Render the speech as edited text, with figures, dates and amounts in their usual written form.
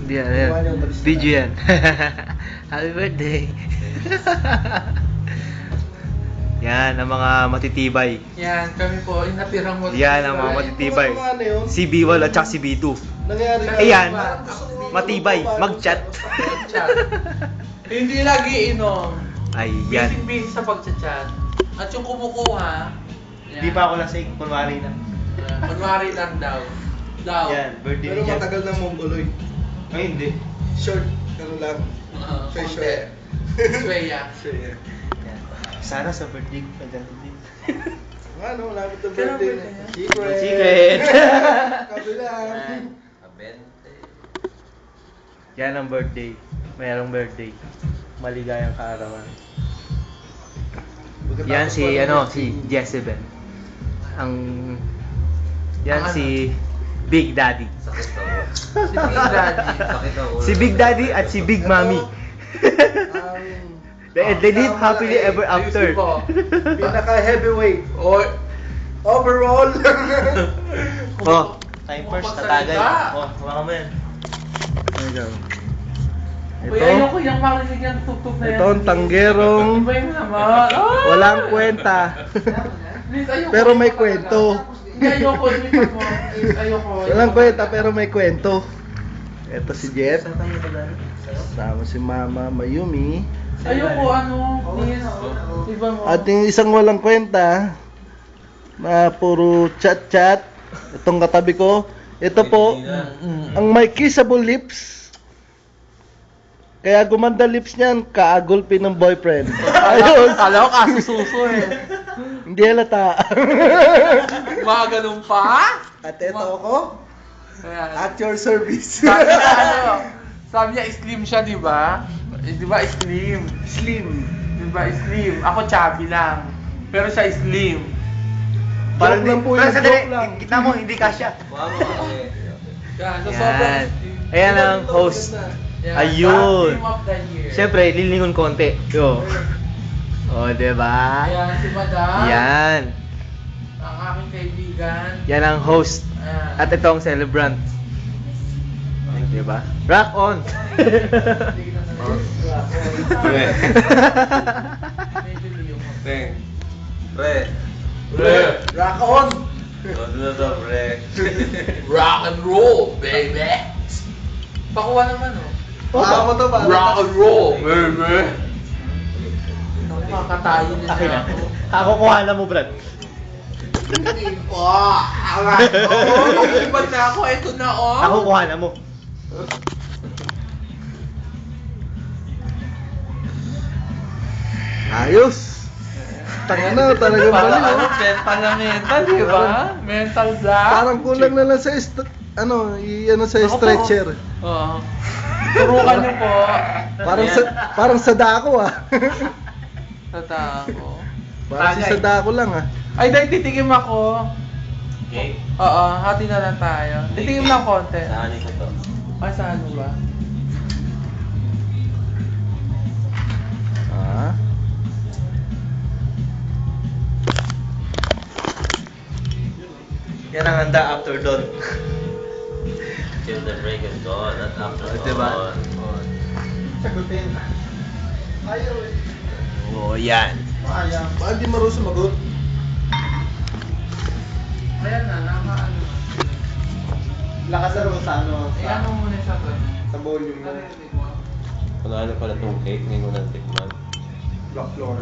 Hindi yan. Video yan. Happy birthday. Yan, ang mga matitibay. Yan, kami po, yung natirang mo. Yan, ang mga matitibay. Si B1 at saka si B2. Nangyari na. Ayan, matibay, mag-chat. Hindi lagi inom. Ay, yan. Busy sa pag-chat. At yung kumukuha, Hindi pa ako lasing, kunwari na. kunwari lang daw. Yan, birthday Pero ni Jan. matagal na mongoloy. Ay, hindi. Short, ano lang. Konti. Sveya. Sige. Yan. Sana sa birthday ko pa dyan din. Ano, malapit na Kailan birthday birthday na. niya? Secret! Kabilang. Yan ang birthday. Mayroong birthday. Maligayang kaarawan. Yan si, si Jezebel. Yan si Big Daddy. Si Big Daddy. Si Big Daddy at si Big Mommy. They live happily ever after. Ayusin mo. Pinaka-heavyweight. Oy. Overall. Oh, time first, tatagay. Magsalita. Oh, hawakan mo yan. Uy, ayoko yung marinig yung tugtog na yan. Ito ang tanggerong Ibay mo naman. walang kwenta. Please, ayoko. Pero may kwento. Hindi, ayoko. Lipat mo. Please, ayoko. Walang kwenta pero may kwento. Ito si Jet. Sama si Mama Mayumi. Ayoko, please. Iba mo. At yung isang walang kwenta na puro chat-chat. Itong katabi ko. Ito po, ang may kissable lips. Kaya gumanda lips niyan, kaagulpin ng boyfriend. Ayos! Kala ko kasususo eh. Hindi halata. Mga ganun pa? At ito ako, Ayan. at your service. Sabi niya, sabi niya slim siya, di ba? Di ba slim? Slim. Di ba slim? Ako chubby lang. Pero siya slim. Joke lang po yun, joke lang. Kita mo, hindi kasya. Yan, so Yan. sobrang... Ayan ang host. Yan, Ayun. Team of the year. Siyempre, lilingon konti. Yo. Oh, diba? Ayan, si Madam. Yan. Ang aking kaibigan. Yan ang host. Ayan. At ito ang celebrant. Diba? Rock on! Medyo liyo mo. Rock on! Rock and roll, baby! Pakuha naman, oh. Baka mo to ba? Rock and roll, baby! Makakatayo din Akin na. ako. Ako kuha na mo, Brad. Hindi po! Alright, oh! Mag-ibad na ako, ito na, oh! Ako kuha na mo. Ayos! Tanga na, talagang bali, Parang oh. mental na mental, di ba? Mental block. Parang kulang na lang sa sa Ako po. stretcher. Oo. Turukan niyo po. Parang sa dako ah. Sa tako. Parang si sa dako lang ah. Ay, dahil titikim ako. Okay. Oo, hati na lang tayo. Titikim lang konti. Saan ko to? Ay, saan mo ba? Ah. Yan ang handa after dawn. Till the break is gone, not after Diba? dawn. Sagutin. Ayaw eh. Oh, yan. Ayaw. Bakit di marunong sumagot? Ayan na, nakaano. Lakas na rin sa Ano muna sa to? sa volume mo. Narinig mo? Ano pala itong cake, ngayon ko nang tikman. Block floor.